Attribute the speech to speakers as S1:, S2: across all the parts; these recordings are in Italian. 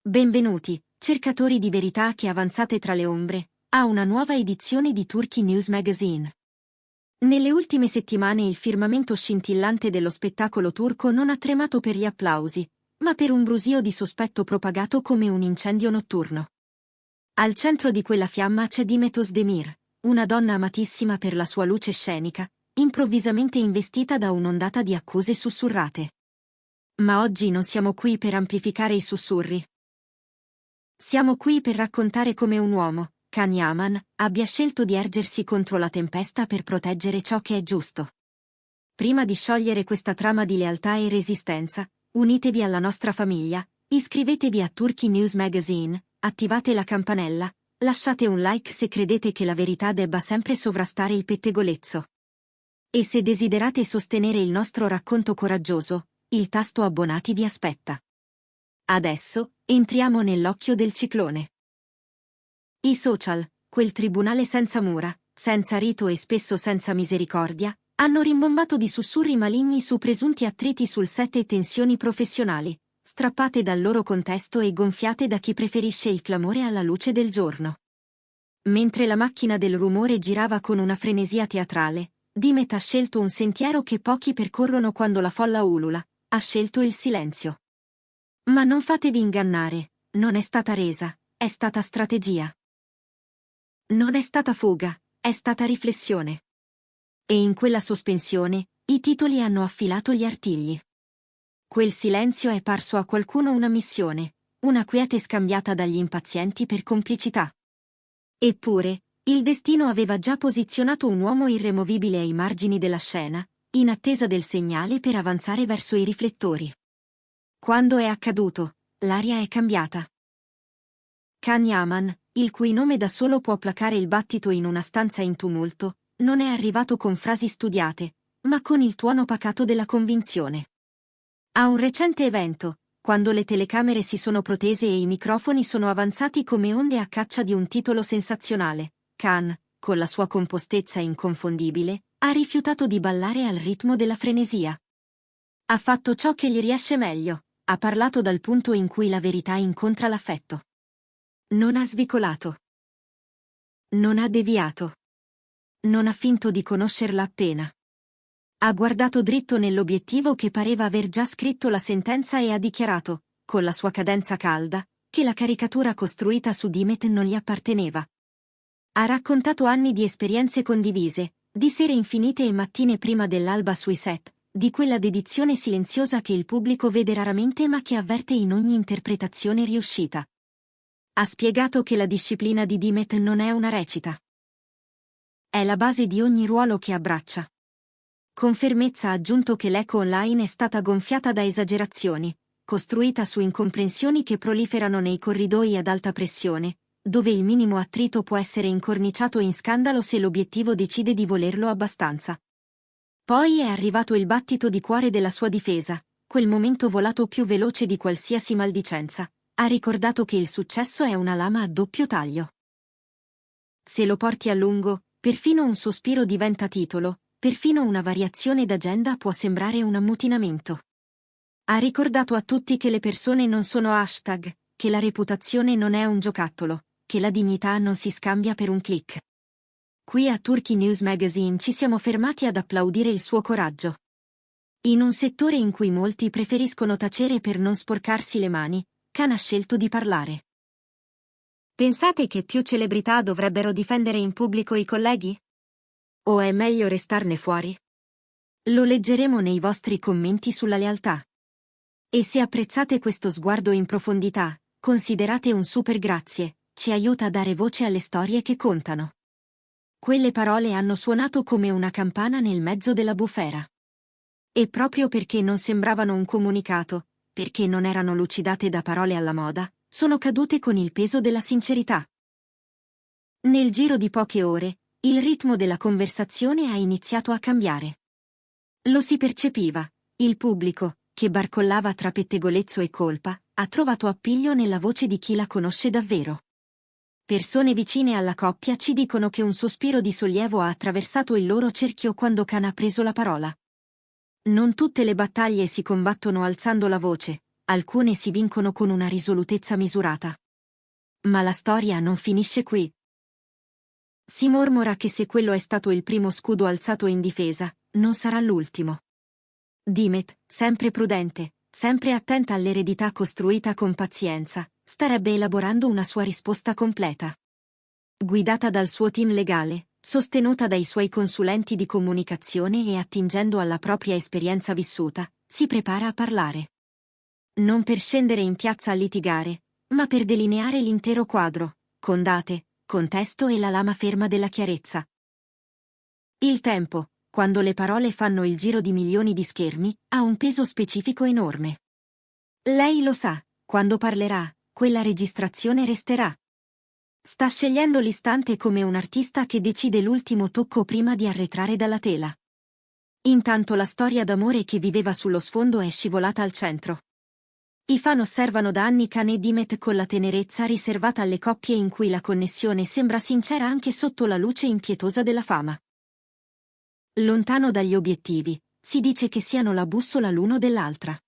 S1: Benvenuti, cercatori di verità che avanzate tra le ombre, a una nuova edizione di Turkey News Magazine. Nelle ultime settimane il firmamento scintillante dello spettacolo turco non ha tremato per gli applausi, ma per un brusio di sospetto propagato come un incendio notturno. Al centro di quella fiamma c'è Demet Özdemir, una donna amatissima per la sua luce scenica, improvvisamente investita da un'ondata di accuse sussurrate. Ma oggi non siamo qui per amplificare i sussurri. Siamo qui per raccontare come un uomo, Can Yaman, abbia scelto di ergersi contro la tempesta per proteggere ciò che è giusto. Prima di sciogliere questa trama di lealtà e resistenza, unitevi alla nostra famiglia, iscrivetevi a Turkey News Magazine, attivate la campanella, lasciate un like se credete che la verità debba sempre sovrastare il pettegolezzo. E se desiderate sostenere il nostro racconto coraggioso, il tasto abbonati vi aspetta. Adesso, entriamo nell'occhio del ciclone. I social, quel tribunale senza mura, senza rito e spesso senza misericordia, hanno rimbombato di sussurri maligni su presunti attriti sul set e tensioni professionali, strappate dal loro contesto e gonfiate da chi preferisce il clamore alla luce del giorno. Mentre la macchina del rumore girava con una frenesia teatrale, Demet ha scelto un sentiero che pochi percorrono quando la folla ulula, ha scelto il silenzio. Ma non fatevi ingannare, non è stata resa, è stata strategia. Non è stata fuga, è stata riflessione. E in quella sospensione, i titoli hanno affilato gli artigli. Quel silenzio è parso a qualcuno una missione, una quiete scambiata dagli impazienti per complicità. Eppure, il destino aveva già posizionato un uomo irremovibile ai margini della scena, in attesa del segnale per avanzare verso i riflettori. Quando è accaduto, l'aria è cambiata. Can Yaman, il cui nome da solo può placare il battito in una stanza in tumulto, non è arrivato con frasi studiate, ma con il tuono pacato della convinzione. A un recente evento, quando le telecamere si sono protese e i microfoni sono avanzati come onde a caccia di un titolo sensazionale, Can, con la sua compostezza inconfondibile, ha rifiutato di ballare al ritmo della frenesia. Ha fatto ciò che gli riesce meglio. Ha parlato dal punto in cui la verità incontra l'affetto. Non ha svicolato. Non ha deviato. Non ha finto di conoscerla appena. Ha guardato dritto nell'obiettivo che pareva aver già scritto la sentenza e ha dichiarato, con la sua cadenza calda, che la caricatura costruita su Demet non gli apparteneva. Ha raccontato anni di esperienze condivise, di sere infinite e mattine prima dell'alba sui set, di quella dedizione silenziosa che il pubblico vede raramente ma che avverte in ogni interpretazione riuscita. Ha spiegato che la disciplina di Demet non è una recita. È la base di ogni ruolo che abbraccia. Con fermezza ha aggiunto che l'eco online è stata gonfiata da esagerazioni, costruita su incomprensioni che proliferano nei corridoi ad alta pressione, dove il minimo attrito può essere incorniciato in scandalo se l'obiettivo decide di volerlo abbastanza. Poi è arrivato il battito di cuore della sua difesa, quel momento volato più veloce di qualsiasi maldicenza. Ha ricordato che il successo è una lama a doppio taglio. Se lo porti a lungo, perfino un sospiro diventa titolo, perfino una variazione d'agenda può sembrare un ammutinamento. Ha ricordato a tutti che le persone non sono hashtag, che la reputazione non è un giocattolo, che la dignità non si scambia per un click. Qui a Turkey News Magazine ci siamo fermati ad applaudire il suo coraggio. In un settore in cui molti preferiscono tacere per non sporcarsi le mani, Can ha scelto di parlare. Pensate che più celebrità dovrebbero difendere in pubblico i colleghi? O è meglio restarne fuori? Lo leggeremo nei vostri commenti sulla lealtà. E se apprezzate questo sguardo in profondità, considerate un super grazie, ci aiuta a dare voce alle storie che contano. Quelle parole hanno suonato come una campana nel mezzo della bufera. E proprio perché non sembravano un comunicato, perché non erano lucidate da parole alla moda, sono cadute con il peso della sincerità. Nel giro di poche ore, il ritmo della conversazione ha iniziato a cambiare. Lo si percepiva, il pubblico, che barcollava tra pettegolezzo e colpa, ha trovato appiglio nella voce di chi la conosce davvero. Persone vicine alla coppia ci dicono che un sospiro di sollievo ha attraversato il loro cerchio quando Can ha preso la parola. Non tutte le battaglie si combattono alzando la voce, alcune si vincono con una risolutezza misurata. Ma la storia non finisce qui. Si mormora che se quello è stato il primo scudo alzato in difesa, non sarà l'ultimo. Dimet, sempre prudente, sempre attenta all'eredità costruita con pazienza, starebbe elaborando una sua risposta completa. Guidata dal suo team legale, sostenuta dai suoi consulenti di comunicazione e attingendo alla propria esperienza vissuta, si prepara a parlare. Non per scendere in piazza a litigare, ma per delineare l'intero quadro, con date, contesto e la lama ferma della chiarezza. Il tempo, quando le parole fanno il giro di milioni di schermi, ha un peso specifico enorme. Lei lo sa, quando parlerà, quella registrazione resterà. Sta scegliendo l'istante come un artista che decide l'ultimo tocco prima di arretrare dalla tela. Intanto la storia d'amore che viveva sullo sfondo è scivolata al centro. I fan osservano da anni Khan e Dimet con la tenerezza riservata alle coppie in cui la connessione sembra sincera anche sotto la luce impietosa della fama. Lontano dagli obiettivi, si dice che siano la bussola l'uno dell'altra.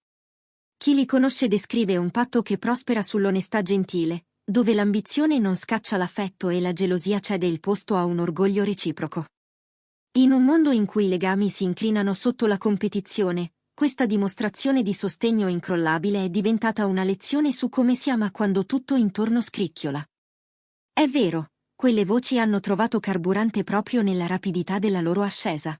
S1: Chi li conosce descrive un patto che prospera sull'onestà gentile, dove l'ambizione non scaccia l'affetto e la gelosia cede il posto a un orgoglio reciproco. In un mondo in cui i legami si incrinano sotto la competizione, questa dimostrazione di sostegno incrollabile è diventata una lezione su come si ama quando tutto intorno scricchiola. È vero, quelle voci hanno trovato carburante proprio nella rapidità della loro ascesa.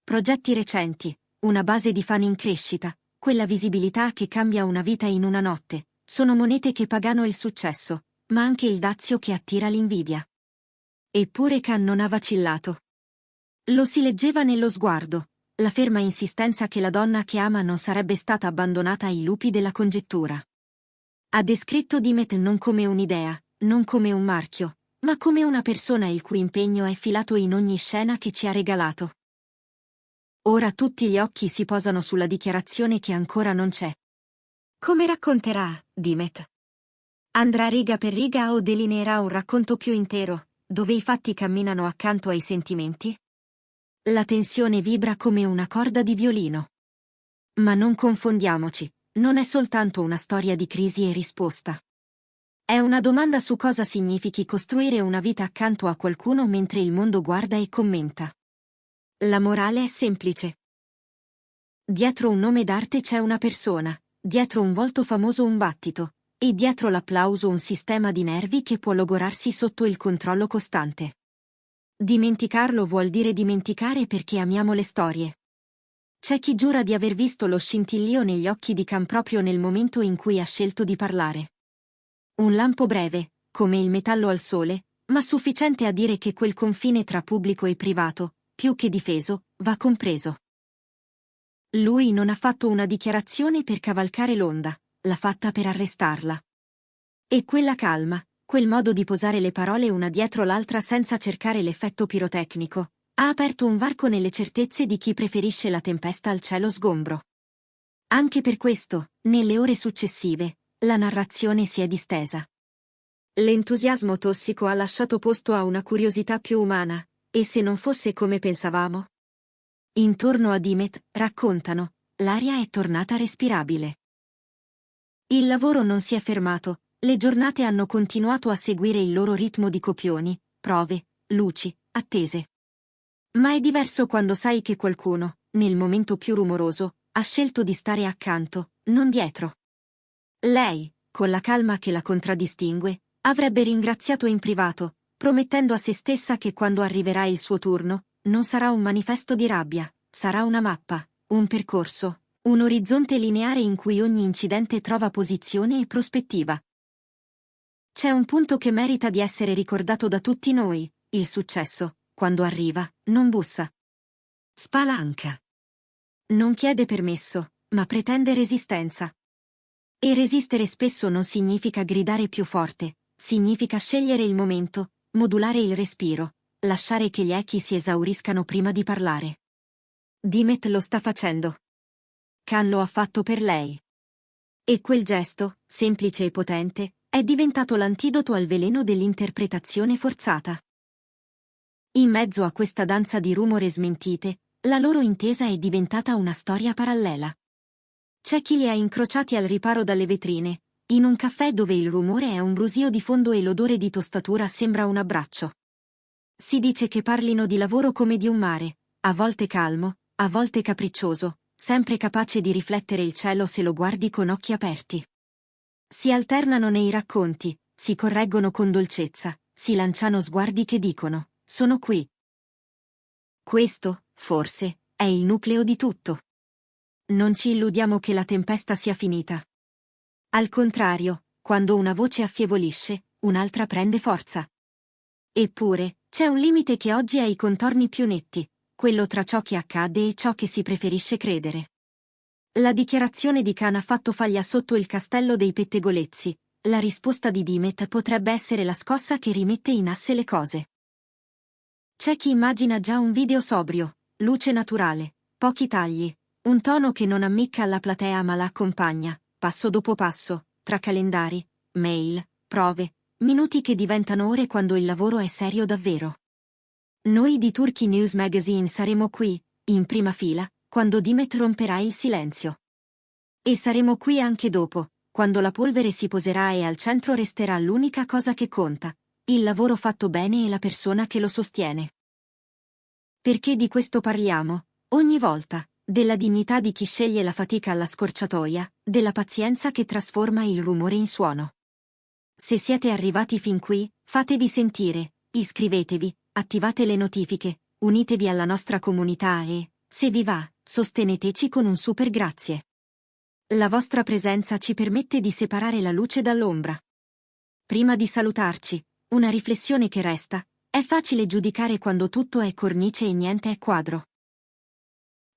S1: Progetti recenti, una base di fan in crescita, quella visibilità che cambia una vita in una notte, sono monete che pagano il successo, ma anche il dazio che attira l'invidia. Eppure Khan non ha vacillato. Lo si leggeva nello sguardo, la ferma insistenza che la donna che ama non sarebbe stata abbandonata ai lupi della congettura. Ha descritto Dimet non come un'idea, non come un marchio, ma come una persona il cui impegno è filato in ogni scena che ci ha regalato. Ora tutti gli occhi si posano sulla dichiarazione che ancora non c'è. Come racconterà, Dimet? Andrà riga per riga o delineerà un racconto più intero, dove i fatti camminano accanto ai sentimenti? La tensione vibra come una corda di violino. Ma non confondiamoci, non è soltanto una storia di crisi e risposta. È una domanda su cosa significhi costruire una vita accanto a qualcuno mentre il mondo guarda e commenta. La morale è semplice. Dietro un nome d'arte c'è una persona, dietro un volto famoso un battito, e dietro l'applauso un sistema di nervi che può logorarsi sotto il controllo costante. Dimenticarlo vuol dire dimenticare perché amiamo le storie. C'è chi giura di aver visto lo scintillio negli occhi di Khan proprio nel momento in cui ha scelto di parlare. Un lampo breve, come il metallo al sole, ma sufficiente a dire che quel confine tra pubblico e privato, più che difeso, va compreso. Lui non ha fatto una dichiarazione per cavalcare l'onda, l'ha fatta per arrestarla. E quella calma, quel modo di posare le parole una dietro l'altra senza cercare l'effetto pirotecnico, ha aperto un varco nelle certezze di chi preferisce la tempesta al cielo sgombro. Anche per questo, nelle ore successive, la narrazione si è distesa. L'entusiasmo tossico ha lasciato posto a una curiosità più umana, e se non fosse come pensavamo? Intorno a Dimet, raccontano, l'aria è tornata respirabile. Il lavoro non si è fermato, le giornate hanno continuato a seguire il loro ritmo di copioni, prove, luci, attese. Ma è diverso quando sai che qualcuno, nel momento più rumoroso, ha scelto di stare accanto, non dietro. Lei, con la calma che la contraddistingue, avrebbe ringraziato in privato, promettendo a se stessa che quando arriverà il suo turno, non sarà un manifesto di rabbia, sarà una mappa, un percorso, un orizzonte lineare in cui ogni incidente trova posizione e prospettiva. C'è un punto che merita di essere ricordato da tutti noi: il successo, quando arriva, non bussa. Spalanca. Non chiede permesso, ma pretende resistenza. E resistere spesso non significa gridare più forte, significa scegliere il momento, modulare il respiro, lasciare che gli echi si esauriscano prima di parlare. Dimet lo sta facendo. Khan lo ha fatto per lei. E quel gesto, semplice e potente, è diventato l'antidoto al veleno dell'interpretazione forzata. In mezzo a questa danza di rumore smentite, la loro intesa è diventata una storia parallela. C'è chi li ha incrociati al riparo dalle vetrine, in un caffè dove il rumore è un brusio di fondo e l'odore di tostatura sembra un abbraccio. Si dice che parlino di lavoro come di un mare, a volte calmo, a volte capriccioso, sempre capace di riflettere il cielo se lo guardi con occhi aperti. Si alternano nei racconti, si correggono con dolcezza, si lanciano sguardi che dicono: sono qui. Questo, forse, è il nucleo di tutto. Non ci illudiamo che la tempesta sia finita. Al contrario, quando una voce affievolisce, un'altra prende forza. Eppure, c'è un limite che oggi ha i contorni più netti, quello tra ciò che accade e ciò che si preferisce credere. La dichiarazione di Khan ha fatto faglia sotto il castello dei pettegolezzi, la risposta di Dimet potrebbe essere la scossa che rimette in asse le cose. C'è chi immagina già un video sobrio, luce naturale, pochi tagli, un tono che non ammicca alla platea ma la accompagna, passo dopo passo, tra calendari, mail, prove, minuti che diventano ore quando il lavoro è serio davvero. Noi di Turkey News Magazine saremo qui, in prima fila, quando Dimet romperà il silenzio. E saremo qui anche dopo, quando la polvere si poserà e al centro resterà l'unica cosa che conta, il lavoro fatto bene e la persona che lo sostiene. Perché di questo parliamo, ogni volta, della dignità di chi sceglie la fatica alla scorciatoia, della pazienza che trasforma il rumore in suono. Se siete arrivati fin qui, fatevi sentire, iscrivetevi, attivate le notifiche, unitevi alla nostra comunità e, se vi va, sosteneteci con un super grazie. La vostra presenza ci permette di separare la luce dall'ombra. Prima di salutarci, una riflessione che resta: è facile giudicare quando tutto è cornice e niente è quadro.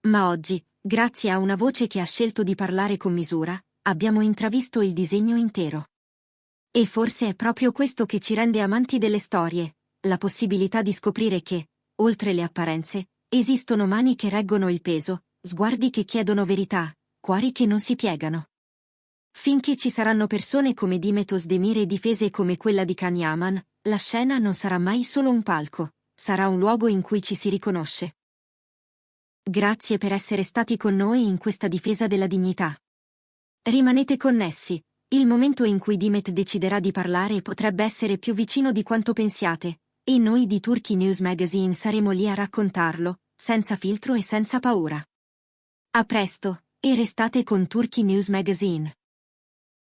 S1: Ma oggi, grazie a una voce che ha scelto di parlare con misura, abbiamo intravisto il disegno intero. E forse è proprio questo che ci rende amanti delle storie, la possibilità di scoprire che, oltre le apparenze, esistono mani che reggono il peso, sguardi che chiedono verità, cuori che non si piegano. Finché ci saranno persone come Dimet Özdemir e difese come quella di Khan Yaman, la scena non sarà mai solo un palco, sarà un luogo in cui ci si riconosce. Grazie per essere stati con noi in questa difesa della dignità. Rimanete connessi, il momento in cui Dimet deciderà di parlare potrebbe essere più vicino di quanto pensiate, e noi di Turkey News Magazine saremo lì a raccontarlo, senza filtro e senza paura. A presto, e restate con Turkey News Magazine.